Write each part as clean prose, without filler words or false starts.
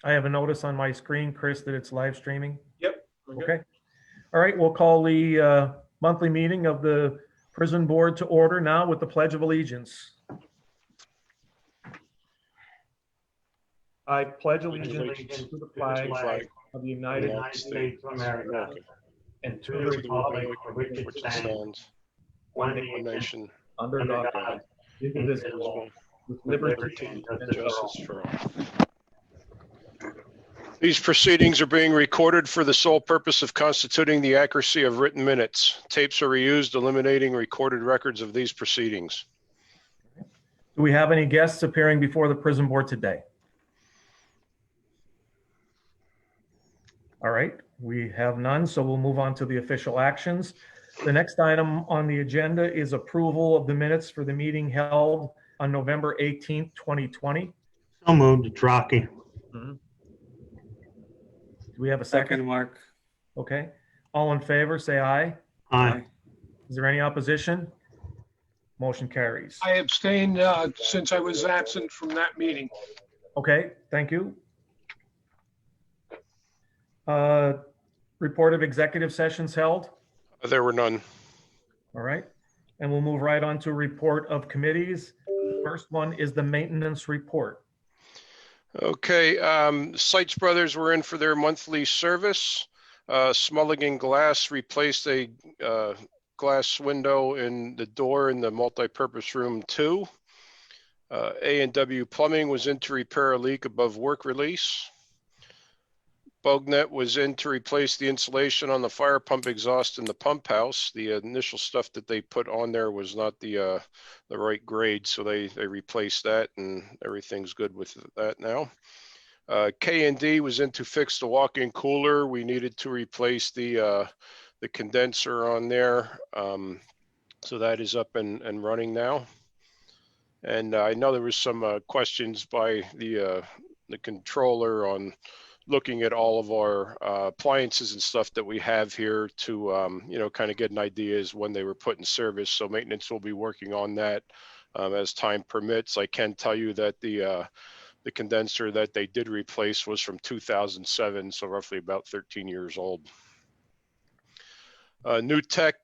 I have a notice on my screen, Chris, that it's live streaming. Yep. we're good. Okay. All right, we'll call the monthly meeting of the prison board to order now with the Pledge of Allegiance. I pledge allegiance to the flag of the United States of America and to the republic for which it stands, one nation, under under God, God, indivisible, with liberty and justice for all. These proceedings are being recorded for the sole purpose of constituting the accuracy of written minutes. Tapes are reused, eliminating recorded records of these proceedings. Do we have any guests appearing before the prison board today? All right, we have none, so we'll move on to the official actions. The next item on the agenda is approval of the minutes for the meeting held on November 18th, 2020. So moved, Draki. Do we have a second? Second, Mark. Okay. All in favor, say aye. Aye. Is there any opposition? Motion carries. I abstained since I was absent from that meeting. Okay, thank you. Report of executive sessions held. There were none. All right. And we'll move right on to report of committees. The first one is the maintenance report. Okay, Sites Brothers were in for their monthly service. Smulligan Glass replaced a glass window in the door in the multi-purpose room 2. A&W Plumbing was in to repair a leak above work release. Bognet was in to replace the insulation on the fire pump exhaust in the pump house. The initial stuff that they put on there was not the right grade, so they replaced that, and everything's good with that now. K&D was in to fix the walk-in cooler. We needed to replace the condenser on there, so that is up and running now. And I know there was some questions by the controller on looking at all of our appliances and stuff that we have here to, kind of get an idea as when they were put in service. So maintenance will be working on that as time permits. I can tell you that the condenser that they did replace was from 2007, so roughly about 13 years old. New Tech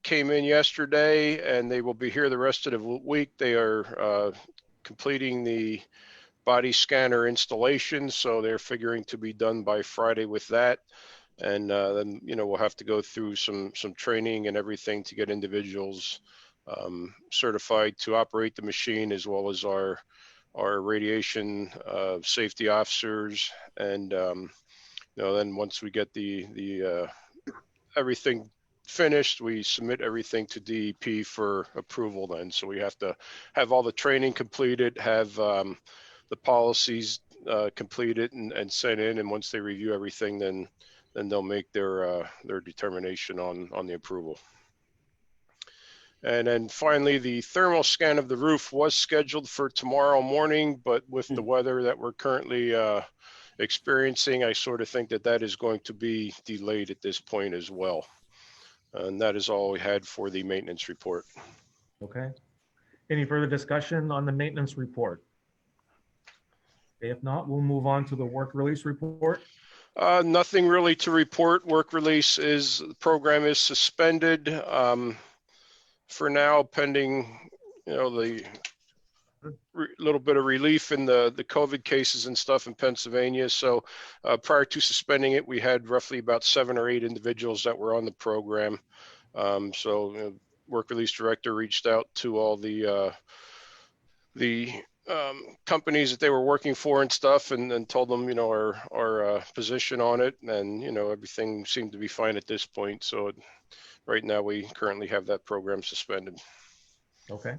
came in yesterday, and they will be here the rest of the week. They are completing the body scanner installation, so they're figuring to be done by Friday with that. And then we'll have to go through some training and everything to get individuals certified to operate the machine, as well as our radiation safety officers. And then once we get the everything finished, we submit everything to DEP for approval then. So we have to have all the training completed, have the policies completed and sent in, and once they review everything, then they'll make their determination on the approval. And then finally, the thermal scan of the roof was scheduled for tomorrow morning, but with the weather that we're currently experiencing, I sort of think that is going to be delayed at this point as well. And that is all we had for the maintenance report. Okay. Any further discussion on the maintenance report? If not, we'll move on to the work release report. Nothing really to report. Work release the program is suspended for now, pending, the little bit of relief in the COVID cases and stuff in Pennsylvania. So prior to suspending it, we had roughly about 7 or 8 individuals that were on the program. So work release director reached out to all the companies that they were working for and stuff, and told them, our position on it, and everything seemed to be fine at this point. So right now we currently have that program suspended. Okay.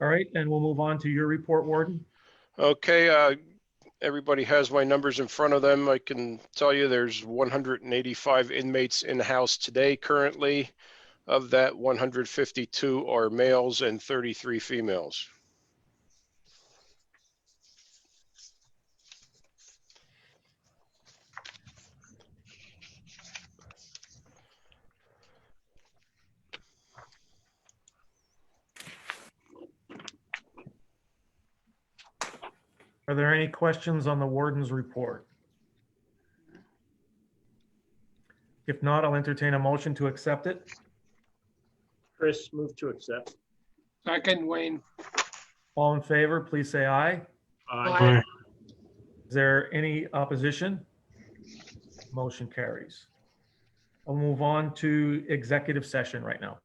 All right, and we'll move on to your report, Warden. Okay, everybody has my numbers in front of them. I can tell you there's 185 inmates in-house today currently. Of that, 152 are males and 33 females. Are there any questions on the warden's report? If not, I'll entertain a motion to accept it. Chris, move to accept. Second, Wayne. All in favor, please say aye. Aye. Is there any opposition? Motion carries. I'll move on to executive session right now.